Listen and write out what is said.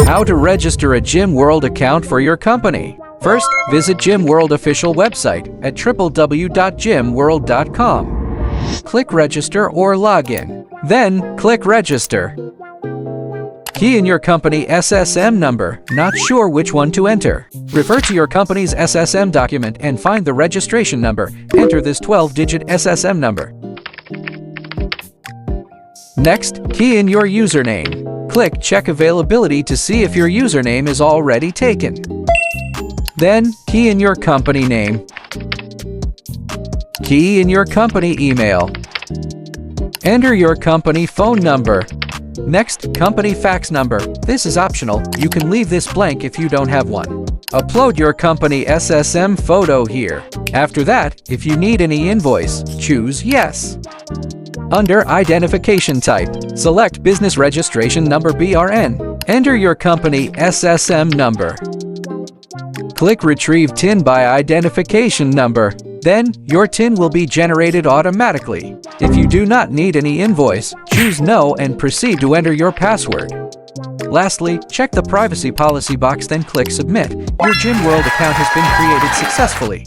How to register a GIMworld account for your company. First, visit GIMworld official website at www.gimworld.com. Click Register or Login. Then, click Register. Key in your company SSM number. Not sure which one to enter? Refer to your company's SSM document and find the registration number. Enter this 12-digit SSM number. Next, key in your username. Click Check Availability to see if your username is already taken. Then, key in your company name. Key in your company email. Enter your company phone number. Next, company fax number. This is optional. You can leave this blank if you don't have one. Upload your company SSM photo here. After that, if you need an e-Invoice, choose Yes. Under Identification Type, select Business Registration Number (BRN). Enter your company SSM number. Click Retrieve TIN by Identification Number. Then, your TIN will be generated automatically. If you do not need any invoice, choose No and proceed to enter your password. Lastly, check the privacy policy box, then click Submit. Your GIMworld account has been created successfully.